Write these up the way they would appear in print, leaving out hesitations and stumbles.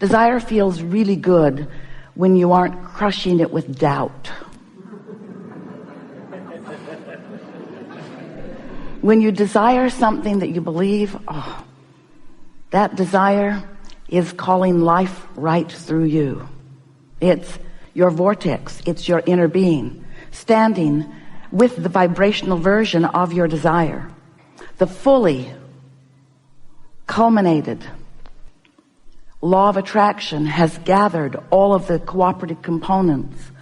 Desire feels really good when you aren't crushing it with doubt. When you desire something that you believe, that desire is calling life right through you. It's your vortex. It's your inner being standing with the vibrational version of your desire. The fully culminated law of attraction has gathered all of the cooperative components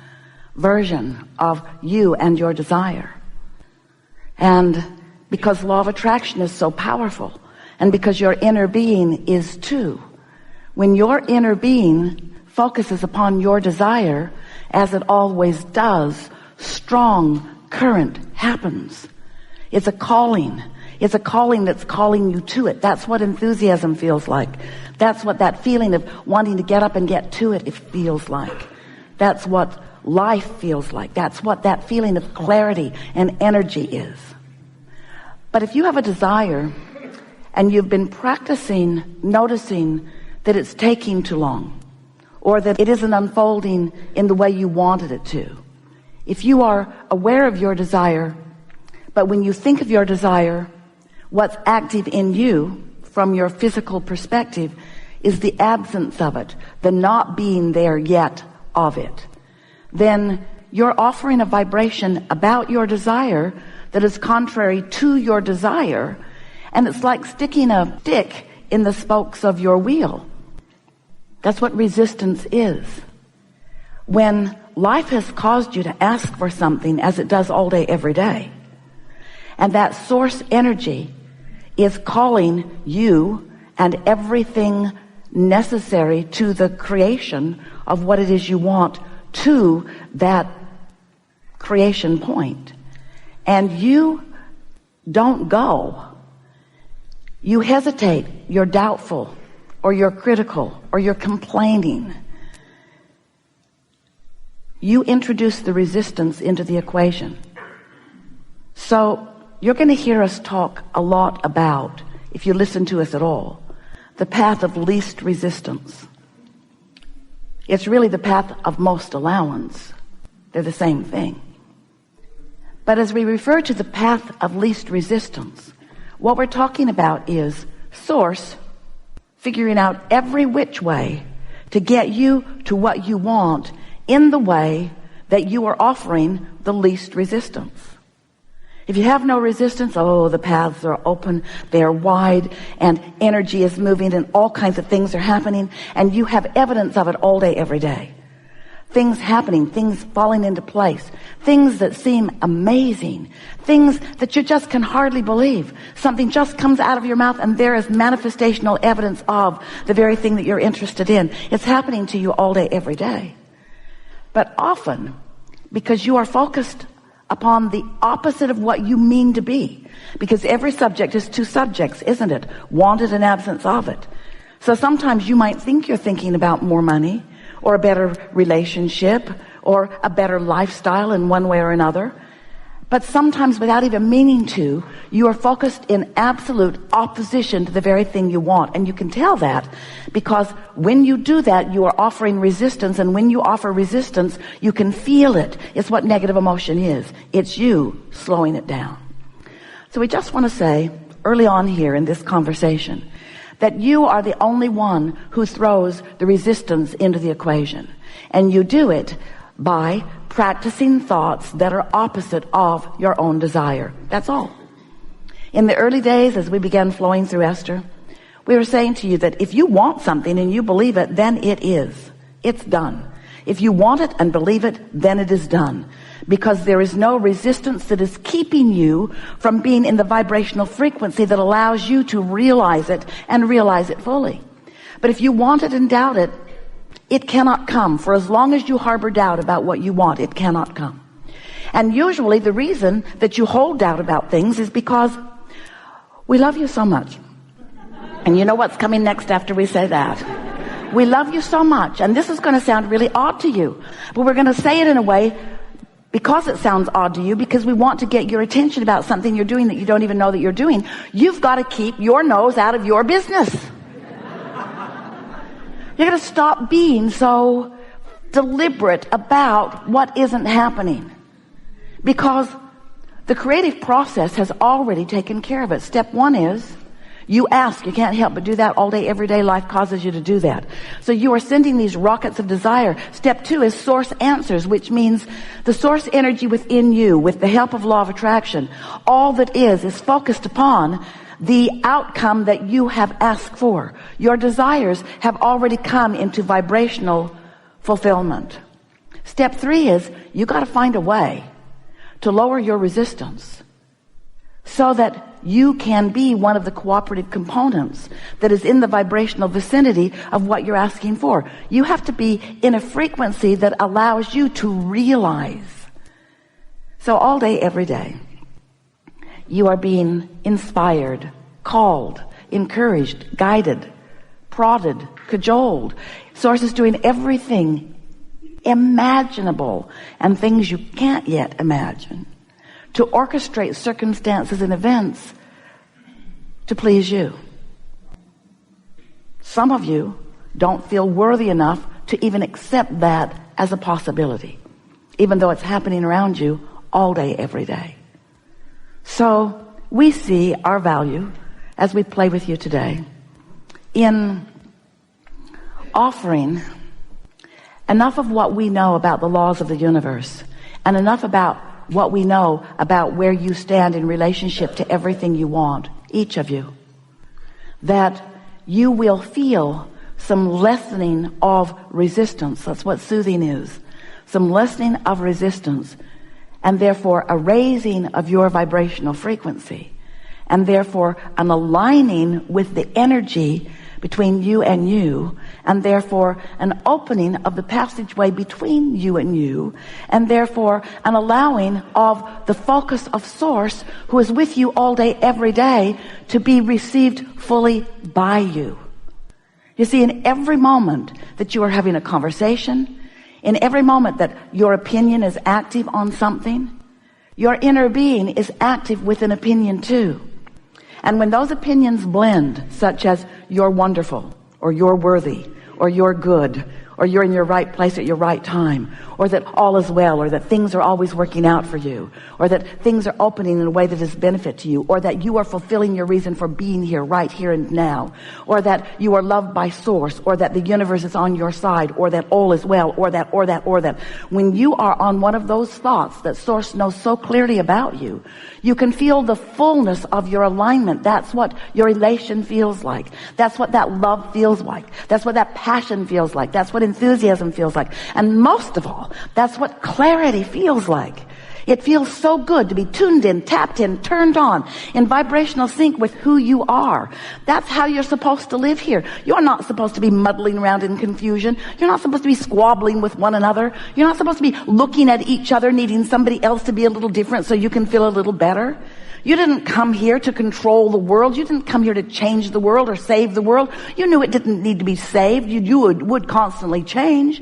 version of you and your desire. And because law of attraction is so powerful, and because your inner being is too, when your inner being focuses upon your desire, as it always does, strong current happens. It's a calling. It's a calling that's calling you to it. That's what enthusiasm feels like. That's what that feeling of wanting to get up and get to it feels like. That's what life feels like. That's what that feeling of clarity and energy is. But if you have a desire and you've been practicing noticing that it's taking too long, or that it isn't unfolding in the way you wanted it to, if you are aware of your desire, but when you think of your desire, what's active in you from your physical perspective is the absence of it, the not being there yet of it, then you're offering a vibration about your desire that is contrary to your desire, and it's like sticking a stick in the spokes of your wheel. That's what resistance is. When life has caused you to ask for something, as it does all day, every day, and that source energy is calling you and everything necessary to the creation of what it is you want to that creation point, and you don't go, you hesitate, you're doubtful, or you're critical, or you're complaining, you introduce the resistance into the equation. So you're going to hear us talk a lot about, if you listen to us at all, the path of least resistance. It's really the path of most allowance. They're the same thing. But as we refer to the path of least resistance, what we're talking about is source figuring out every which way to get you to what you want in the way that you are offering the least resistance. If you have no resistance, the paths are open, they are wide, and energy is moving, and all kinds of things are happening, and you have evidence of it all day, every day. Things happening, things falling into place, things that seem amazing, things that you just can hardly believe. Something just comes out of your mouth and there is manifestational evidence of the very thing that you're interested in. It's happening to you all day, every day. But often, because you are focused upon the opposite of what you mean to be, because every subject is two subjects, isn't it? Wanted and absence of it. So sometimes you might think you're thinking about more money, or a better relationship, or a better lifestyle in one way or another. But sometimes, without even meaning to, you are focused in absolute opposition to the very thing you want. And you can tell that because when you do that, you are offering resistance. And when you offer resistance, you can feel it. It's what negative emotion is. It's you slowing it down. So we just want to say early on here in this conversation that you are the only one who throws the resistance into the equation. And you do it by practicing thoughts that are opposite of your own desire. That's all. In the early days, as we began flowing through Esther, we were saying to you that if you want something and you believe it, then it is. It's done. If you want it and believe it, then it is done. Because there is no resistance that is keeping you from being in the vibrational frequency that allows you to realize it and realize it fully. But if you want it and doubt it, it cannot come. For as long as you harbor doubt about what you want, it cannot come. And usually the reason that you hold doubt about things is because we love you so much. And you know what's coming next after we say that? We love you so much. And this is going to sound really odd to you, but we're going to say it in a way because it sounds odd to you, because we want to get your attention about something you're doing that you don't even know that you're doing. You've got to keep your nose out of your business. You're going to stop being so deliberate about what isn't happening, because the creative process has already taken care of it. Step one is you ask. You can't help but do that all day, every day. Life causes you to do that. So you are sending these rockets of desire. Step two is source answers, which means the source energy within you, with the help of law of attraction, all that is focused upon the outcome that you have asked for. Your desires have already come into vibrational fulfillment. Step three is you got to find a way to lower your resistance so that you can be one of the cooperative components that is in the vibrational vicinity of what you're asking for. You have to be in a frequency that allows you to realize. So all day, every day, you are being inspired, called, encouraged, guided, prodded, cajoled. Source is doing everything imaginable and things you can't yet imagine to orchestrate circumstances and events to please you. Some of you don't feel worthy enough to even accept that as a possibility, even though it's happening around you all day, every day. So we see our value as we play with you today in offering enough of what we know about the laws of the universe and enough about what we know about where you stand in relationship to everything you want, each of you, that you will feel some lessening of resistance. That's what soothing is. Some lessening of resistance, and therefore a raising of your vibrational frequency, and therefore an aligning with the energy between you, and therefore an opening of the passageway between you and you, and therefore an allowing of the focus of Source, who is with you all day, every day, to be received fully by you. You see, in every moment that you are having a conversation, in every moment that your opinion is active on something, your inner being is active with an opinion too. And when those opinions blend, such as you're wonderful, or you're worthy, or you're good, or you're in your right place at your right time, or that all is well, or that things are always working out for you, or that things are opening in a way that is benefit to you, or that you are fulfilling your reason for being here, right here and now, or that you are loved by Source, or that the universe is on your side, or that all is well, or that. When you are on one of those thoughts that Source knows so clearly about you, you can feel the fullness of your alignment. That's what your elation feels like. That's what that love feels like. That's what that passion feels like. That's what enthusiasm feels like. And most of all, that's what clarity feels like. It feels so good to be tuned in, tapped in, turned on, in vibrational sync with who you are. That's how you're supposed to live here. You're not supposed to be muddling around in confusion. You're not supposed to be squabbling with one another. You're not supposed to be looking at each other, needing somebody else to be a little different so you can feel a little better. You didn't come here to control the world. You didn't come here to change the world or save the world. You knew it didn't need to be saved. You would constantly change.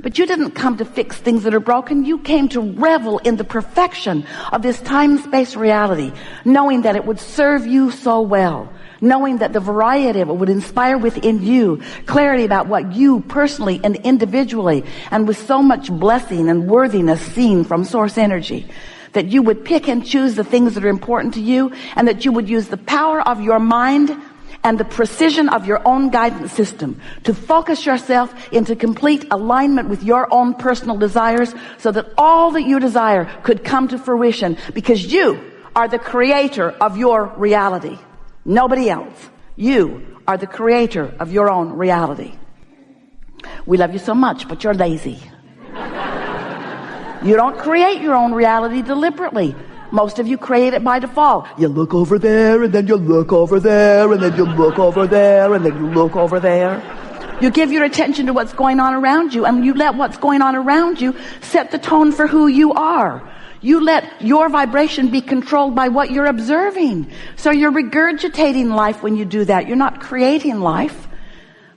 But you didn't come to fix things that are broken. You came to revel in the perfection of this time-space reality, knowing that it would serve you so well, knowing that the variety of it would inspire within you clarity about what you personally and individually, and with so much blessing and worthiness seen from Source energy, that you would pick and choose the things that are important to you, and that you would use the power of your mind and the precision of your own guidance system to focus yourself into complete alignment with your own personal desires, so that all that you desire could come to fruition, because you are the creator of your reality. Nobody else. You are the creator of your own reality. We love you so much, but you're lazy. You don't create your own reality deliberately. Most of you create it by default. You look over there, and then you look over there, and then you look over there, and then you look over there. You give your attention to what's going on around you, and you let what's going on around you set the tone for who you are. You let your vibration be controlled by what you're observing. So you're regurgitating life when you do that. You're not creating life.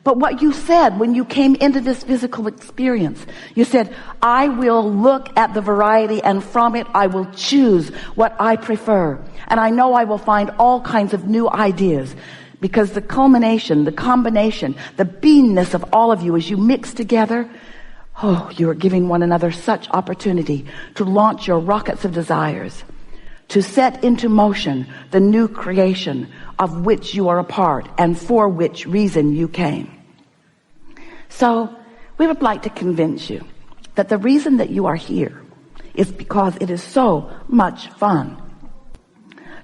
But what you said when you came into this physical experience, you said, I will look at the variety, and from it I will choose what I prefer. And I know I will find all kinds of new ideas. Because the culmination, the combination, the beingness of all of you as you mix together, you are giving one another such opportunity to launch your rockets of desires, to set into motion the new creation of which you are a part and for which reason you came. So we would like to convince you that the reason that you are here is because it is so much fun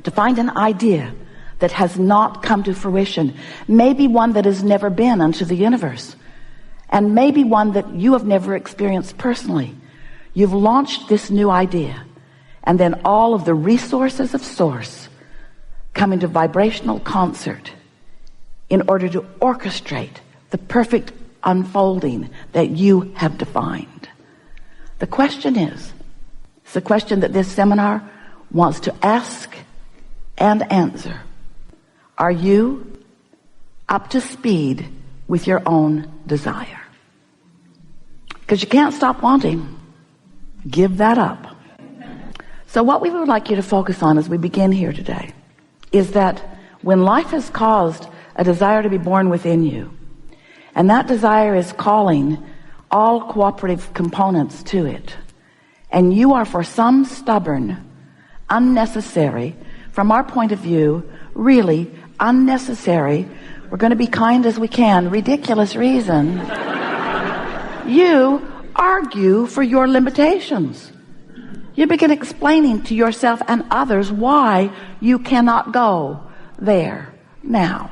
to find an idea that has not come to fruition, maybe one that has never been unto the universe, and maybe one that you have never experienced personally. You've launched this new idea, and then all of the resources of source come into vibrational concert in order to orchestrate the perfect unfolding that you have defined. The question is, it's the question that this seminar wants to ask and answer. Are you up to speed with your own desire? Because you can't stop wanting. Give that up. So what we would like you to focus on as we begin here today is that when life has caused a desire to be born within you, and that desire is calling all cooperative components to it, and you are for some stubborn, unnecessary, from our point of view, really unnecessary, we're going to be kind as we can, ridiculous reason, you argue for your limitations. You begin explaining to yourself and others why you cannot go there now.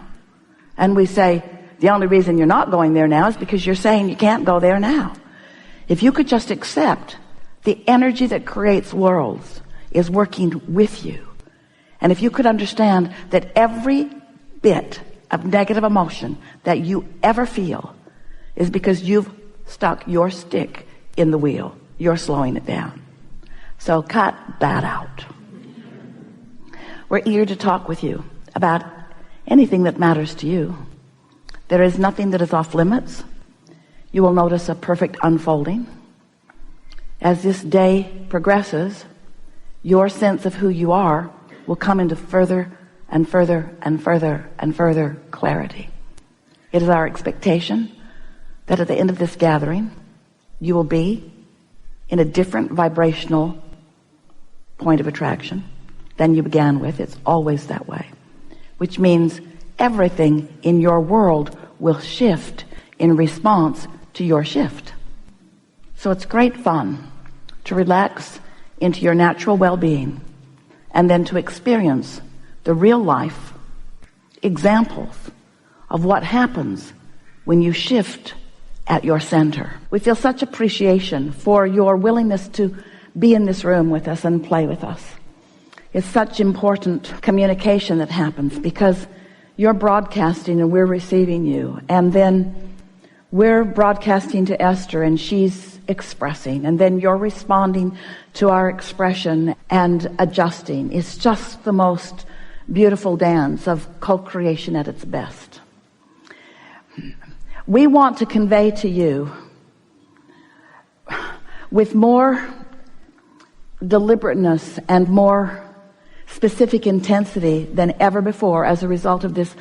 And we say, the only reason you're not going there now is because you're saying you can't go there now. If you could just accept the energy that creates worlds is working with you, and if you could understand that every bit of negative emotion that you ever feel is because you've stuck your stick in the wheel, you're slowing it down. So cut that out. We're eager to talk with you about anything that matters to you. There is nothing that is off limits. You will notice a perfect unfolding. As this day progresses, your sense of who you are will come into further and further and further and further clarity. It is our expectation that at the end of this gathering, you will be in a different vibrational point of attraction than you began with. It's always that way, which means everything in your world will shift in response to your shift. So it's great fun to relax into your natural well-being and then to experience the real life examples of what happens when you shift at your center. We feel such appreciation for your willingness to be in this room with us and play with us. It's such important communication that happens because you're broadcasting and we're receiving you, and then we're broadcasting to Esther and she's expressing, and then you're responding to our expression and adjusting. It's just the most beautiful dance of co-creation at its best. We want to convey to you with more deliberateness and more specific intensity than ever before as a result of this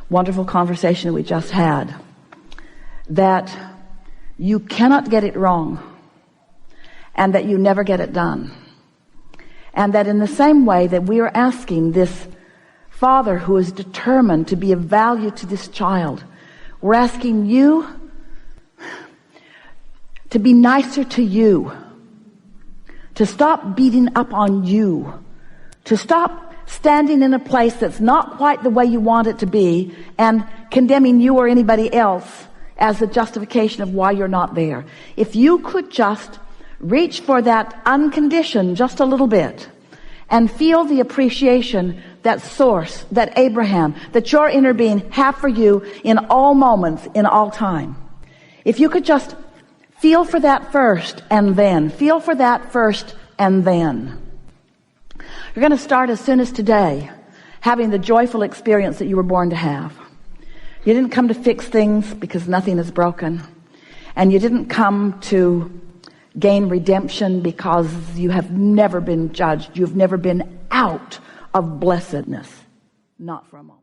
wonderful conversation we just had, that you cannot get it wrong and that you never get it done. And that in the same way that we are asking this father who is determined to be of value to this child, we're asking you to be nicer to you, to stop beating up on you, to stop standing in a place that's not quite the way you want it to be and condemning you or anybody else as the justification of why you're not there. If you could just reach for that unconditioned just a little bit and feel the appreciation that source, that Abraham, that your inner being have for you in all moments, in all time. If you could just feel for that first and then, feel for that first and then. You're going to start as soon as today having the joyful experience that you were born to have. You didn't come to fix things because nothing is broken. And you didn't come to gain redemption because you have never been judged. You've never been out of blessedness. Not for a moment.